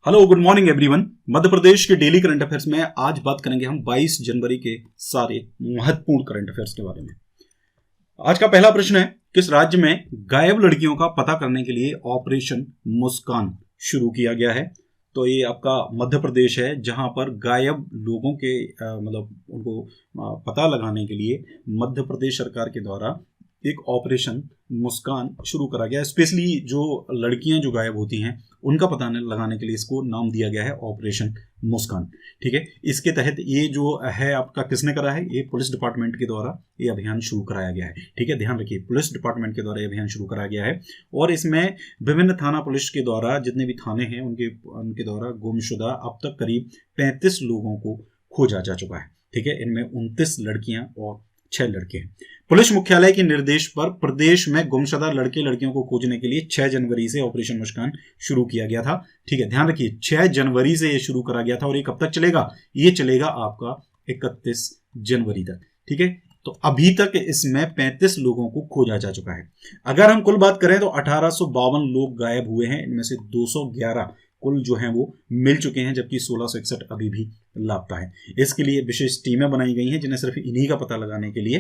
Hello good morning everyone. Madhya Pradesh के daily current affairs में आज बात करेंगे हम 22 जनवरी के सारे महत्वपूर्ण करंट अफेयर्स के बारे में। आज का पहला प्रश्न है, किस राज्य में गायब लड़कियों का पता करने के लिए ऑपरेशन मुस्कान शुरू किया गया है? तो ये आपका मध्य प्रदेश है, जहां पर गायब लोगों के उनको पता लगाने के लिए मध्य प्रदेश सरकार के द्वारा एक ऑपरेशन मुस्कान शुरू करा गया है। स्पेशली जो लड़कियां जो गायब होती हैं उनका पता लगाने के लिए इसको नाम दिया गया है ऑपरेशन मुस्कान। ठीक है, इसके तहत ये जो है आपका किसने करा है? ये पुलिस डिपार्टमेंट के द्वारा ये अभियान शुरू कराया गया है। ठीक है, ध्यान रखिए, पुलिस डिपार्टमेंट के द्वारा ये अभियान शुरू कराया गया है और इसमें विभिन्न थाना पुलिस के द्वारा जितने भी थाने हैं उनके द्वारा गुमशुदा अब तक करीब 35 लोगों को खोजा जा चुका है। ठीक है, इनमें 29 लड़कियां और 6 लड़के हैं। पुलिस मुख्यालय के निर्देश पर प्रदेश में गुमशुदा लड़के लड़कियों को खोजने के लिए 6 जनवरी से ऑपरेशन मुस्कान शुरू किया गया था। ठीक है, ध्यान रखिए 6 जनवरी से ये शुरू करा गया था और ये कब तक चलेगा? ये चलेगा आपका 31 जनवरी तक। ठीक है, तो अभी तक इसमें 35 लोगों को खोजा जा चुका है। अगर हम कुल बात करें तो 1852 लोग गायब हुए हैं, इनमें से 211 कुल जो हैं वो मिल चुके हैं, जबकि 1661 अभी भी लापता है। इसके लिए विशेष टीमें बनाई गई हैं जिन्हें सिर्फ इन्हीं का पता लगाने के लिए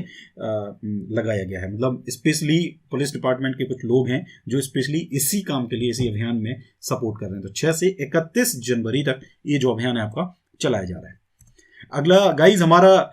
लगाया गया है। मतलब स्पेशली पुलिस डिपार्टमेंट के कुछ लोग हैं जो स्पेशली इसी काम के लिए, इसी अभियान में सपोर्ट कर रहे हैं। तो 6 से 31 जनवरी तक ये जो अभियान है आपका चलाया जा रहा है। अगला गाइज, हमारा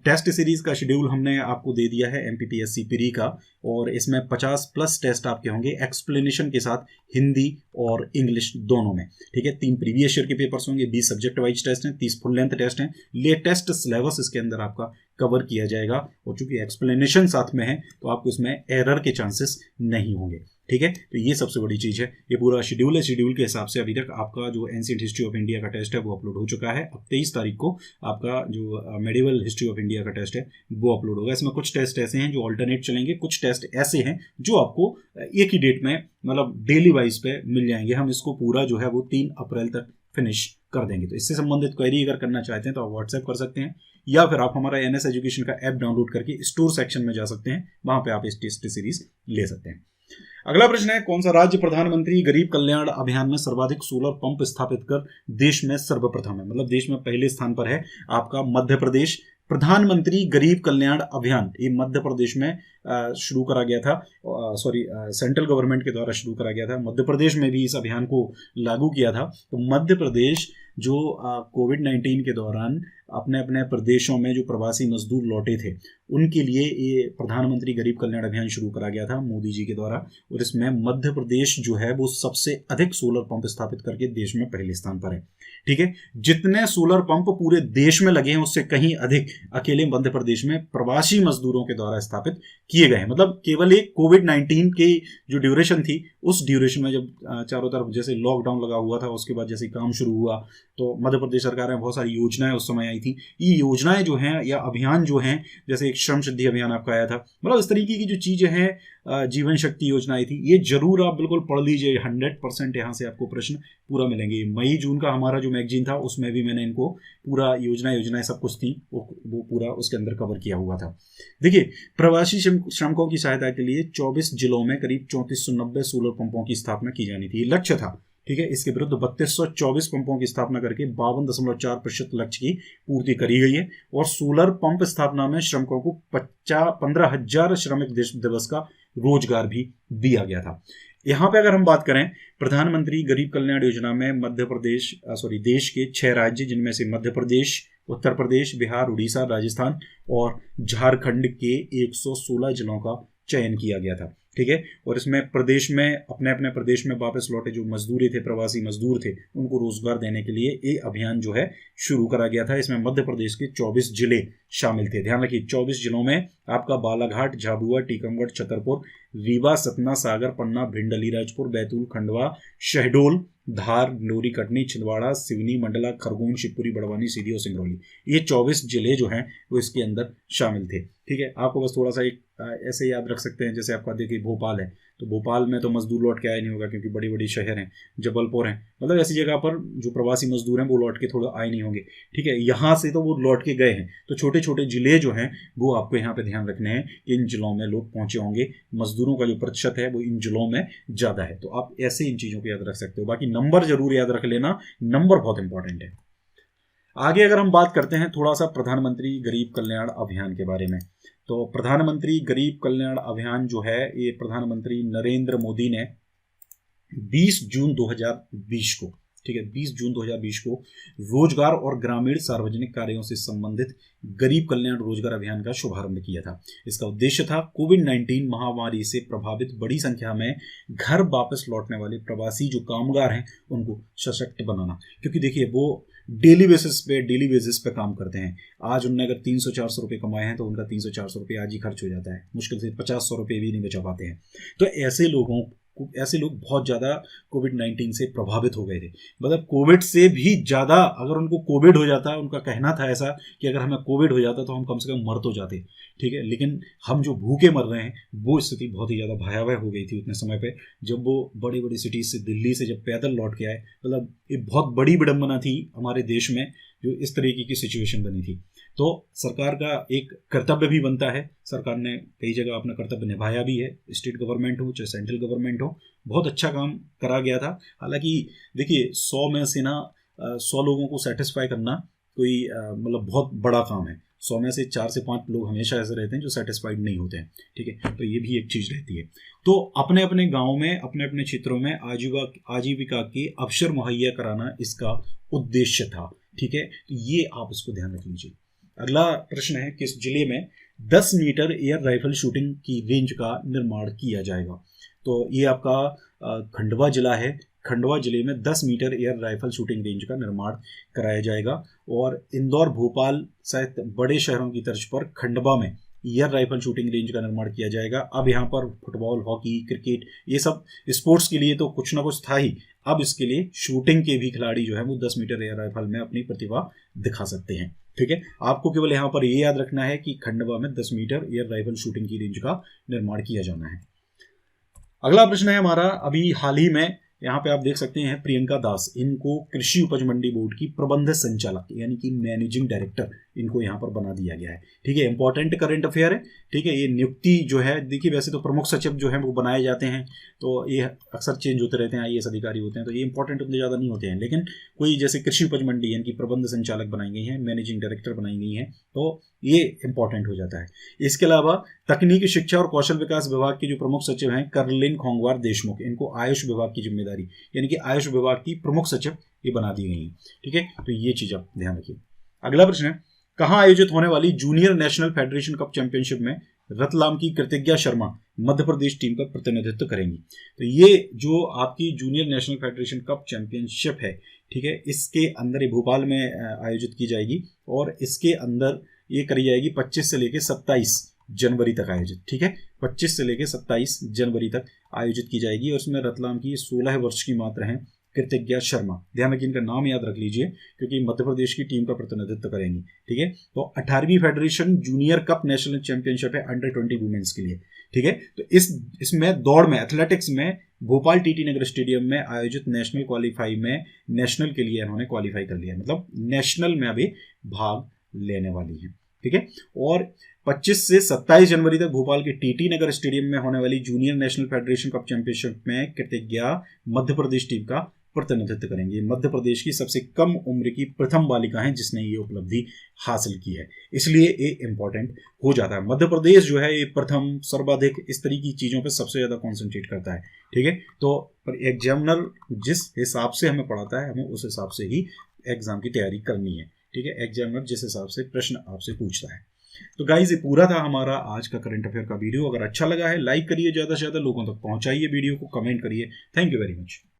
टेस्ट सीरीज का शेड्यूल हमने आपको दे दिया है MPPSC प्री का, और इसमें 50+ टेस्ट आपके होंगे एक्सप्लेनेशन के साथ, हिंदी और इंग्लिश दोनों में। ठीक है, 3 प्रीवियस ईयर के पेपर्स होंगे, 20 सब्जेक्ट वाइज टेस्ट हैं, 30 फुल लेंथ टेस्ट हैं। लेटेस्ट सिलेबस इसके अंदर आपका कवर किया जाएगा और चूंकि एक्सप्लेनेशन साथ में है तो आपको इसमें एरर के चांसेस नहीं होंगे। ठीक है, तो ये सबसे बड़ी चीज़ है। ये पूरा शेड्यूल है। शेड्यूल के हिसाब से अभी तक आपका जो एंशिएंट हिस्ट्री ऑफ इंडिया का टेस्ट है वो अपलोड हो चुका है। अब 23 तारीख को आपका जो मेडिवल हिस्ट्री ऑफ इंडिया का टेस्ट है वो अपलोड होगा। इसमें कुछ टेस्ट ऐसे हैं जो ऑल्टरनेट चलेंगे, कुछ टेस्ट ऐसे हैं जो आपको एक ही डेट में मतलब डेली वाइज पे मिल जाएंगे। हम इसको पूरा जो है वो 3 अप्रैल तक फिनिश कर देंगे। तो इससे संबंधित क्वेरी अगर करना चाहते हैं तो आप व्हाट्सएप कर सकते हैं, या फिर आप हमारा NS एजुकेशन का ऐप डाउनलोड करके स्टोर सेक्शन में जा सकते हैं, वहां पे आप इस टेस्ट सीरीज ले सकते हैं। अगला प्रश्न है, कौन सा राज्य प्रधानमंत्री गरीब कल्याण अभियान में सर्वाधिक सोलर पंप स्थापित कर देश में सर्वप्रथम है? मतलब देश में पहले स्थान पर है आपका मध्य प्रदेश। प्रधानमंत्री गरीब कल्याण अभियान ये मध्य प्रदेश में शुरू करा गया था, सेंट्रल गवर्नमेंट के द्वारा शुरू करा गया था। मध्य प्रदेश में भी इस अभियान को लागू किया था। तो मध्य प्रदेश जो कोविड-19 के दौरान अपने अपने प्रदेशों में जो प्रवासी मजदूर लौटे थे उनके लिए ये प्रधानमंत्री गरीब कल्याण अभियान शुरू करा गया था मोदी जी के द्वारा, और इसमें मध्य प्रदेश जो है वो सबसे अधिक सोलर पंप स्थापित करके देश में पहले स्थान पर है। ठीक है, जितने सोलर पंप पूरे देश में लगे हैं उससे कहीं अधिक अकेले मध्य प्रदेश में प्रवासी मजदूरों के द्वारा स्थापित किए गए हैं। मतलब केवल एक कोविड-19 की जो ड्यूरेशन थी उस ड्यूरेशन में जब चारों तरफ जैसे लॉकडाउन लगा हुआ था, उसके बाद जैसे काम शुरू हुआ तो मध्य प्रदेश सरकार में बहुत सारी योजनाएं उस समय आई थी। ये योजनाएं जो हैं या अभियान जो हैं, जैसे एक श्रम सिद्धि अभियान आपका आया था, मतलब इस तरीके की जो चीजें हैं, जीवन शक्ति योजना आई थी, ये जरूर आप बिल्कुल पढ़ लीजिए। 100% यहाँ से आपको प्रश्न पूरा मिलेंगे। मई जून का हमारा जो मैगजीन था उसमें भी मैंने इनको पूरा योजनाएं सब कुछ थी वो पूरा उसके अंदर कवर किया हुआ था। देखिए, प्रवासी श्रमिकों की सहायता के लिए 24 जिलों में करीब 3490 सोलर पंपों की स्थापना की जानी थी, लक्ष्य था। ठीक है, इसके विरुद्ध 3224 पंपों की स्थापना करके 52.4% लक्ष्य की पूर्ति करी गई है, और सोलर पंप स्थापना में श्रमिकों को 15,000 श्रमिक दिवस का रोजगार भी दिया गया था। यहाँ पे अगर हम बात करें प्रधानमंत्री गरीब कल्याण योजना में देश के 6 राज्य, जिनमें से मध्य प्रदेश, उत्तर प्रदेश, बिहार, उड़ीसा, राजस्थान और झारखंड के 116 जिलों का चयन किया गया था। ठीक है, और इसमें प्रदेश में अपने अपने प्रदेश में वापस लौटे जो मजदूर थे, प्रवासी मजदूर थे, उनको रोजगार देने के लिए ये अभियान जो है शुरू करा गया था। इसमें मध्य प्रदेश के 24 जिले शामिल थे। ध्यान रखिए, 24 जिलों में आपका बालाघाट, झाबुआ, टीकमगढ़, छतरपुर, रीवा, सतना, सागर, पन्ना, भिंड, अलीराजपुर, बैतूल, खंडवा, शहडोल, धार, डिंडोरी, कटनी, छिंदवाड़ा, सिवनी, मंडला, खरगोन, शिवपुरी, बड़वानी, सीधी और सिंगरौली, ये 24 जिले जो हैं वो इसके अंदर शामिल थे। ठीक है, आपको बस थोड़ा सा एक ऐसे याद रख सकते हैं, जैसे आपका देखिए भोपाल है तो भोपाल में तो मजदूर लौट के आया नहीं होगा क्योंकि बड़ी बड़ी शहर हैं, जबलपुर हैं, मतलब ऐसी जगह पर जो प्रवासी मजदूर हैं वो लौट के थोड़ा आए नहीं होंगे। ठीक है, यहाँ से तो वो लौट के गए हैं, तो छोटे छोटे जिले जो हैं वो आपको यहाँ पे ध्यान रखने हैं कि इन जिलों में लोग पहुंचे होंगे, मजदूरों का जो प्रतिशत है वो इन जिलों में ज़्यादा है। तो आप ऐसे इन चीज़ों को याद रख सकते हो। बाकी नंबर जरूर याद रख लेना, नंबर बहुत इंपॉर्टेंट है। आगे अगर हम बात करते हैं थोड़ा सा प्रधानमंत्री गरीब कल्याण अभियान के बारे में, तो प्रधानमंत्री गरीब कल्याण अभियान जो है ये प्रधानमंत्री नरेंद्र मोदी ने 20 जून 2020 को, ठीक है, 20 जून 2020 को रोजगार और ग्रामीण सार्वजनिक कार्यों से संबंधित गरीब कल्याण रोजगार अभियान का शुभारंभ किया था। इसका उद्देश्य था कोविड-19 महामारी से प्रभावित बड़ी संख्या में घर वापस लौटने वाले प्रवासी जो कामगार हैं उनको सशक्त बनाना, क्योंकि देखिए वो डेली बेसिस पे काम करते हैं। आज उनने अगर 300-400 रुपये कमाए हैं तो उनका 300-400 रुपये आज ही खर्च हो जाता है, मुश्किल से 50-100 रुपये भी नहीं बचा पाते हैं। तो ऐसे लोग बहुत ज़्यादा कोविड-19 से प्रभावित हो गए थे। मतलब कोविड से भी ज़्यादा अगर उनको कोविड हो जाता, उनका कहना था ऐसा कि अगर हमें कोविड हो जाता तो हम कम से कम मर तो जाते, ठीक है, लेकिन हम जो भूखे मर रहे हैं वो स्थिति बहुत ही ज़्यादा भयावह हो गई थी उतने समय पे, जब वो बड़ी बड़ी सिटीज़ से, दिल्ली से जब पैदल लौट के आए। मतलब ये बहुत बड़ी विडंबना थी हमारे देश में जो इस तरीके की सिचुएशन बनी थी। तो सरकार का एक कर्तव्य भी बनता है, सरकार ने कई जगह अपना कर्तव्य निभाया भी है, स्टेट गवर्नमेंट हो चाहे सेंट्रल गवर्नमेंट हो, बहुत अच्छा काम करा गया था। हालांकि देखिए 100 में से ना 100 लोगों को सेटिस्फाई करना कोई मतलब बहुत बड़ा काम है। 100 में से 4 से 5 लोग हमेशा ऐसे रहते हैं जो सेटिस्फाइड नहीं होते हैं, ठीक है, तो ये भी एक चीज़ रहती है। तो अपने अपने गाँव में, अपने अपने क्षेत्रों में आजीविका के अवसर मुहैया कराना इसका उद्देश्य था, ठीक है, तो ये आप इसको ध्यान रख लीजिए। अगला प्रश्न है, किस जिले में 10 मीटर एयर राइफल शूटिंग की रेंज का निर्माण किया जाएगा? तो ये आपका खंडवा जिला है। खंडवा जिले में 10 metre air rifle shooting range का निर्माण कराया जाएगा। और इंदौर, भोपाल सहित बड़े शहरों की तर्ज पर खंडवा में एयर राइफल शूटिंग रेंज का निर्माण किया जाएगा। अब यहाँ पर फुटबॉल, हॉकी, क्रिकेट ये सब स्पोर्ट्स के लिए तो कुछ ना कुछ था ही, अब इसके लिए शूटिंग के भी खिलाड़ी जो है वो 10 मीटर एयर राइफल में अपनी प्रतिभा दिखा सकते हैं, ठीक है। आपको केवल यहाँ पर ये याद रखना है कि खंडवा में 10 मीटर एयर राइफल शूटिंग की रेंज का निर्माण किया जाना है। अगला प्रश्न है हमारा, अभी हाल ही में यहाँ पे आप देख सकते हैं प्रियंका दास, इनको कृषि उपज मंडी बोर्ड की प्रबंध संचालक यानी कि मैनेजिंग डायरेक्टर इनको यहाँ पर बना दिया गया है, ठीक है। इंपॉर्टेंट करंट अफेयर है, ठीक है। ये नियुक्ति जो है, देखिए वैसे तो प्रमुख सचिव जो है वो बनाए जाते हैं, तो ये अक्सर चेंज होते रहते हैं, IAS अधिकारी होते हैं, तो ये इंपॉर्टेंट उतने ज़्यादा नहीं होते हैं। लेकिन कोई जैसे कृषि उपज मंडी यानी कि प्रबंध संचालक बनाई गई हैं, मैनेजिंग डायरेक्टर बनाई गई हैं, तो ये इंपॉर्टेंट हो जाता है। इसके अलावा तकनीकी शिक्षा और कौशल विकास विभाग के जो प्रमुख सचिव हैं करलिन खोंगवार देशमुख, इनको आयुष विभाग की जिम्मेदारी यानी कि आयुष विभाग की प्रमुख सचिव ये बना दी गई हैं, ठीक है। तो ये चीज़ आप ध्यान रखिए। अगला प्रश्न है, कहाँ आयोजित होने वाली junior national federation cup championship में रतलाम की कृतिज्ञा शर्मा मध्य प्रदेश टीम का प्रतिनिधित्व करेंगी? तो ये जो आपकी junior national federation cup championship है, ठीक है, इसके अंदर ये भोपाल में आयोजित की जाएगी और इसके अंदर ये करी जाएगी 25 से लेकर 27 जनवरी तक आयोजित, ठीक है। 25 से लेकर 27 जनवरी तक आयोजित की जाएगी और उसमें रतलाम की 16 वर्ष की मात्र हैं कृतिज्ञा शर्मा, ध्यान रखिए, इनका नाम याद रख लीजिए क्योंकि मध्य प्रदेश की टीम का प्रतिनिधित्व करेंगी, ठीक है। तो 18वीं federation junior cup national championship है अंडर 20 वुमेन्स के लिए, ठीक है। तो इसमें दौड़ में, एथलेटिक्स में भोपाल TT नगर स्टेडियम में आयोजित नेशनल क्वालीफाई में नेशनल के लिए इन्होंने क्वालिफाई कर लिया, मतलब नेशनल में अभी भाग लेने वाली है, ठीक है। और 25 से 27 जनवरी तक भोपाल के TT नगर स्टेडियम में होने वाली junior national federation cup championship में कृतिज्ञा मध्य प्रदेश टीम का प्रतिनिधित्व करेंगे। मध्य प्रदेश की सबसे कम उम्र की प्रथम बालिका हैं जिसने ये उपलब्धि हासिल की है, इसलिए ये इंपॉर्टेंट हो जाता है। मध्य प्रदेश जो है ये प्रथम, सर्वाधिक, इस तरह की चीज़ों पे सबसे ज़्यादा कॉन्सेंट्रेट करता है, ठीक है। तो पर एग्जामिनर जिस हिसाब से हमें पढ़ाता है हमें उस हिसाब से ही एग्जाम की तैयारी करनी है, ठीक है। एग्जामिनर जिस हिसाब से प्रश्न आपसे पूछता है। तो गाइज ये पूरा था हमारा आज का करंट अफेयर का वीडियो। अगर अच्छा लगा है लाइक करिए, ज़्यादा से ज़्यादा लोगों तक पहुंचाइए वीडियो को, कमेंट करिए। Thank you very much.